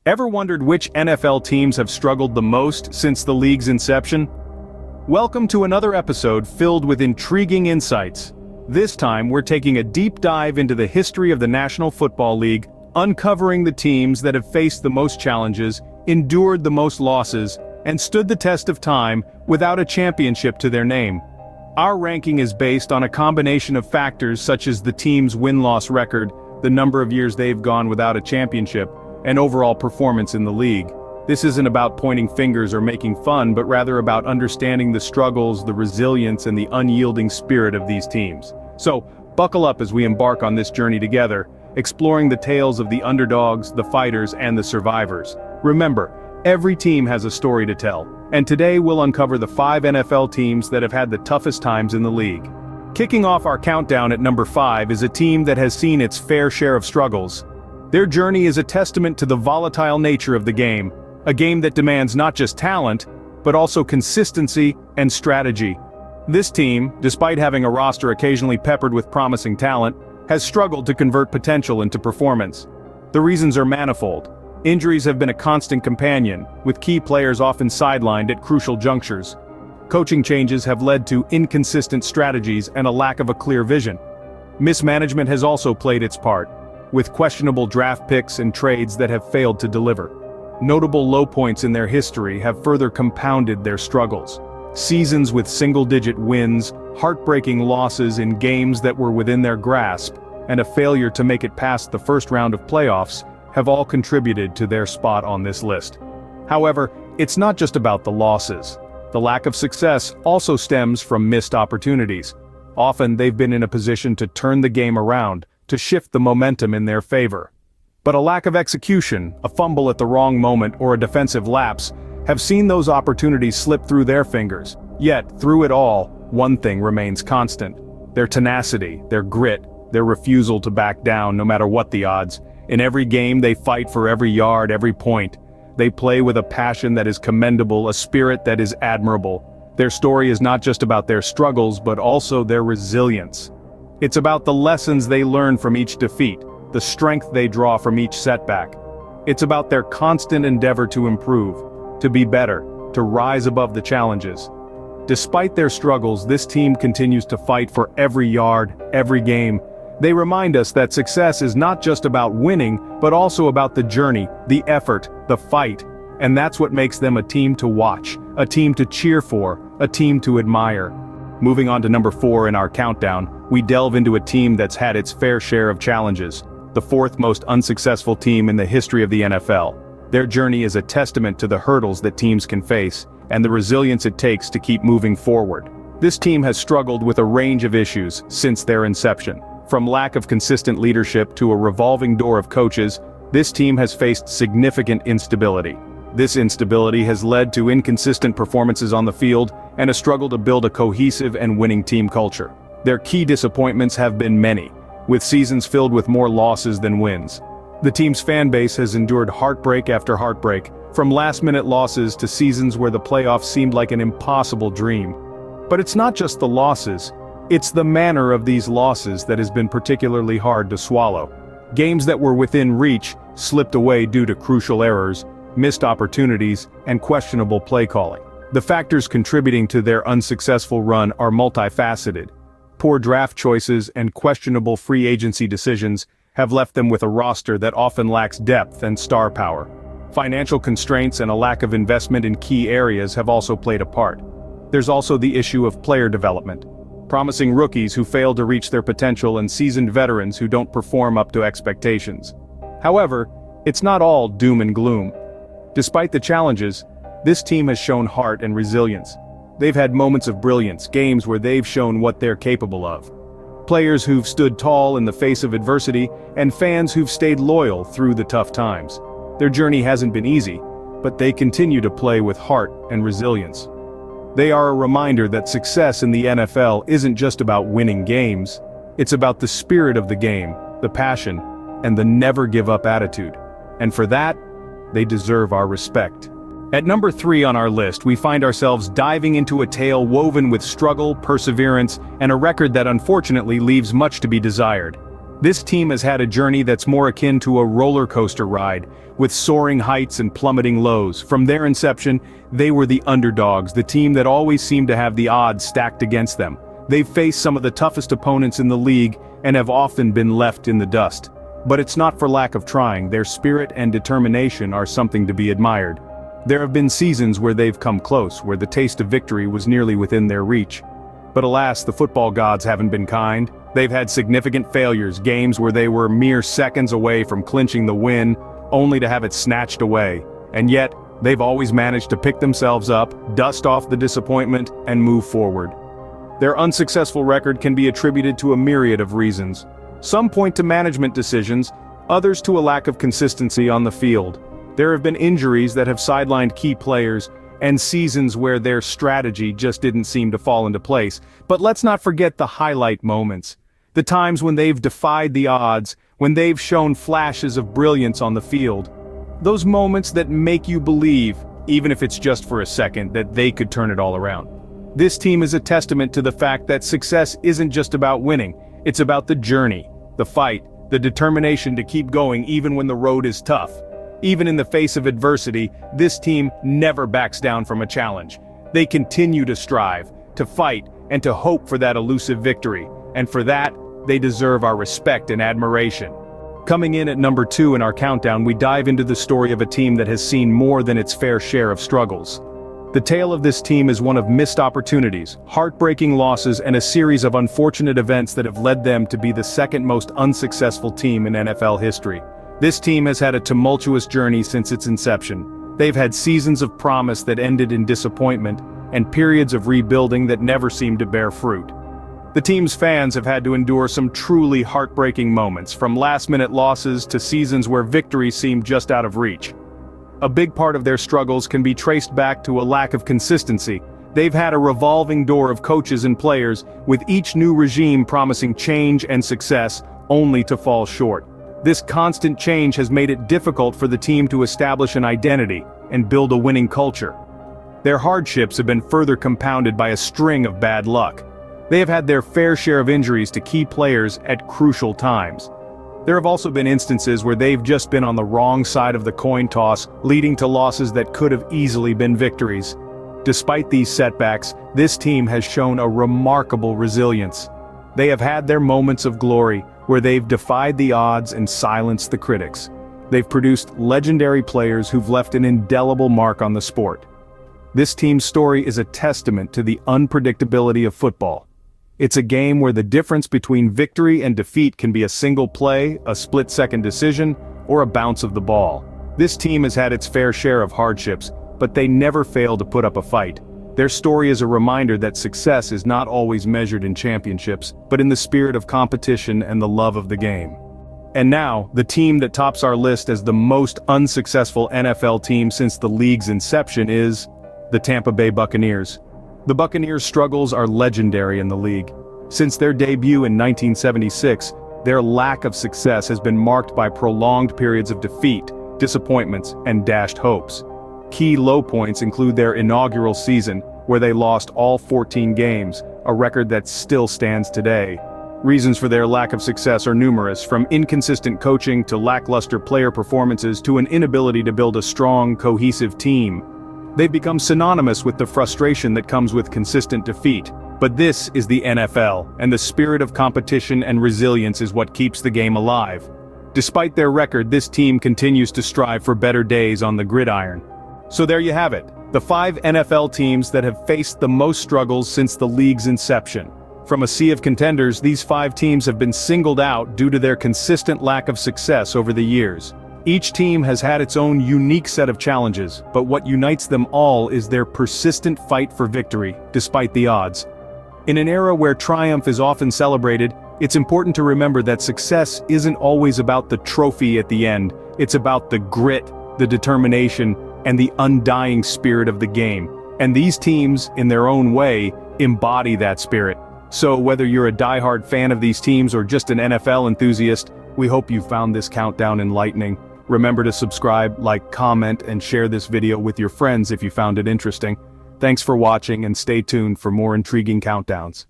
Ever wondered which NFL teams have struggled the most since the league's inception? Welcome to another episode filled with intriguing insights. This time we're taking a deep dive into the history of the National Football League, uncovering the teams that have faced the most challenges, endured the most losses, and stood the test of time without a championship to their name. Our ranking is based on a combination of factors such as the team's win-loss record, the number of years they've gone without a championship, and overall performance in the league. This isn't about pointing fingers or making fun, but rather about understanding the struggles, the resilience, and the unyielding spirit of these teams. So, buckle up as we embark on this journey together, exploring the tales of the underdogs, the fighters, and the survivors. Remember, every team has a story to tell, and today we'll uncover the 5 NFL teams that have had the toughest times in the league. Kicking off our countdown at number 5 is a team that has seen its fair share of struggles. Their journey is a testament to the volatile nature of the game, a game that demands not just talent, but also consistency and strategy. This team, despite having a roster occasionally peppered with promising talent, has struggled to convert potential into performance. The reasons are manifold. Injuries have been a constant companion, with key players often sidelined at crucial junctures. Coaching changes have led to inconsistent strategies and a lack of a clear vision. Mismanagement has also played its part, with questionable draft picks and trades that have failed to deliver. Notable low points in their history have further compounded their struggles. Seasons with single-digit wins, heartbreaking losses in games that were within their grasp, and a failure to make it past the first round of playoffs have all contributed to their spot on this list. However, it's not just about the losses. The lack of success also stems from missed opportunities. Often they've been in a position to turn the game around, to shift the momentum in their favor. But a lack of execution, a fumble at the wrong moment, or a defensive lapse have seen those opportunities slip through their fingers. Yet, through it all, one thing remains constant: their tenacity, their grit, their refusal to back down no matter what the odds. In every game they fight for every yard, every point. They play with a passion that is commendable, a spirit that is admirable. Their story is not just about their struggles, but also their resilience. It's about the lessons they learn from each defeat, the strength they draw from each setback. It's about their constant endeavor to improve, to be better, to rise above the challenges. Despite their struggles, this team continues to fight for every yard, every game. They remind us that success is not just about winning, but also about the journey, the effort, the fight. And that's what makes them a team to watch, a team to cheer for, a team to admire. Moving on to number 4 in our countdown, we delve into a team that's had its fair share of challenges, the 4th most unsuccessful team in the history of the NFL. Their journey is a testament to the hurdles that teams can face, and the resilience it takes to keep moving forward. This team has struggled with a range of issues since their inception. From lack of consistent leadership to a revolving door of coaches, this team has faced significant instability. This instability has led to inconsistent performances on the field and a struggle to build a cohesive and winning team culture. Their key disappointments have been many, with seasons filled with more losses than wins. The team's fan base has endured heartbreak after heartbreak, from last-minute losses to seasons where the playoffs seemed like an impossible dream. But it's not just the losses, it's the manner of these losses that has been particularly hard to swallow. Games that were within reach slipped away due to crucial errors, missed opportunities, and questionable play calling. The factors contributing to their unsuccessful run are multifaceted. Poor draft choices and questionable free agency decisions have left them with a roster that often lacks depth and star power. Financial constraints and a lack of investment in key areas have also played a part. There's also the issue of player development. Promising rookies who fail to reach their potential and seasoned veterans who don't perform up to expectations. However, it's not all doom and gloom. Despite the challenges, this team has shown heart and resilience. They've had moments of brilliance, games where they've shown what they're capable of. Players who've stood tall in the face of adversity, and fans who've stayed loyal through the tough times. Their journey hasn't been easy, but they continue to play with heart and resilience. They are a reminder that success in the NFL isn't just about winning games, it's about the spirit of the game, the passion, and the never-give-up attitude. And for that, they deserve our respect. At number 3 on our list, we find ourselves diving into a tale woven with struggle, perseverance, and a record that unfortunately leaves much to be desired. This team has had a journey that's more akin to a roller coaster ride, with soaring heights and plummeting lows. From their inception, they were the underdogs, the team that always seemed to have the odds stacked against them. They've faced some of the toughest opponents in the league and have often been left in the dust. But it's not for lack of trying. Their spirit and determination are something to be admired. There have been seasons where they've come close, where the taste of victory was nearly within their reach. But alas, the football gods haven't been kind. They've had significant failures, games where they were mere seconds away from clinching the win, only to have it snatched away. And yet, they've always managed to pick themselves up, dust off the disappointment, and move forward. Their unsuccessful record can be attributed to a myriad of reasons. Some point to management decisions, others to a lack of consistency on the field. There have been injuries that have sidelined key players, and seasons where their strategy just didn't seem to fall into place. But let's not forget the highlight moments. The times when they've defied the odds, when they've shown flashes of brilliance on the field. Those moments that make you believe, even if it's just for a second, that they could turn it all around. This team is a testament to the fact that success isn't just about winning, it's about the journey, the fight, the determination to keep going even when the road is tough. Even in the face of adversity, this team never backs down from a challenge. They continue to strive, to fight, and to hope for that elusive victory. And for that, they deserve our respect and admiration. Coming in at number 2 in our countdown, we dive into the story of a team that has seen more than its fair share of struggles. The tale of this team is one of missed opportunities, heartbreaking losses, and a series of unfortunate events that have led them to be the second most unsuccessful team in NFL history. This team has had a tumultuous journey since its inception. They've had seasons of promise that ended in disappointment, and periods of rebuilding that never seemed to bear fruit. The team's fans have had to endure some truly heartbreaking moments, from last-minute losses to seasons where victory seemed just out of reach. A big part of their struggles can be traced back to a lack of consistency. They've had a revolving door of coaches and players, with each new regime promising change and success, only to fall short. This constant change has made it difficult for the team to establish an identity and build a winning culture. Their hardships have been further compounded by a string of bad luck. They have had their fair share of injuries to key players at crucial times. There have also been instances where they've just been on the wrong side of the coin toss, leading to losses that could have easily been victories. Despite these setbacks, this team has shown a remarkable resilience. They have had their moments of glory, where they've defied the odds and silenced the critics. They've produced legendary players who've left an indelible mark on the sport. This team's story is a testament to the unpredictability of football. It's a game where the difference between victory and defeat can be a single play, a split-second decision, or a bounce of the ball. This team has had its fair share of hardships, but they never fail to put up a fight. Their story is a reminder that success is not always measured in championships, but in the spirit of competition and the love of the game. And now, the team that tops our list as the most unsuccessful NFL team since the league's inception is the Tampa Bay Buccaneers. The Buccaneers' struggles are legendary in the league. Since their debut in 1976, their lack of success has been marked by prolonged periods of defeat, disappointments, and dashed hopes. Key low points include their inaugural season, where they lost all 14 games, a record that still stands today. Reasons for their lack of success are numerous, from inconsistent coaching to lackluster player performances to an inability to build a strong, cohesive team. They've become synonymous with the frustration that comes with consistent defeat. But this is the NFL, and the spirit of competition and resilience is what keeps the game alive. Despite their record, this team continues to strive for better days on the gridiron. So there you have it, the 5 NFL teams that have faced the most struggles since the league's inception. From a sea of contenders, these 5 teams have been singled out due to their consistent lack of success over the years. Each team has had its own unique set of challenges, but what unites them all is their persistent fight for victory, despite the odds. In an era where triumph is often celebrated, it's important to remember that success isn't always about the trophy at the end. It's about the grit, the determination, and the undying spirit of the game. And these teams, in their own way, embody that spirit. So whether you're a diehard fan of these teams or just an NFL enthusiast, we hope you found this countdown enlightening. Remember to subscribe, like, comment, and share this video with your friends if you found it interesting. Thanks for watching, and stay tuned for more intriguing countdowns.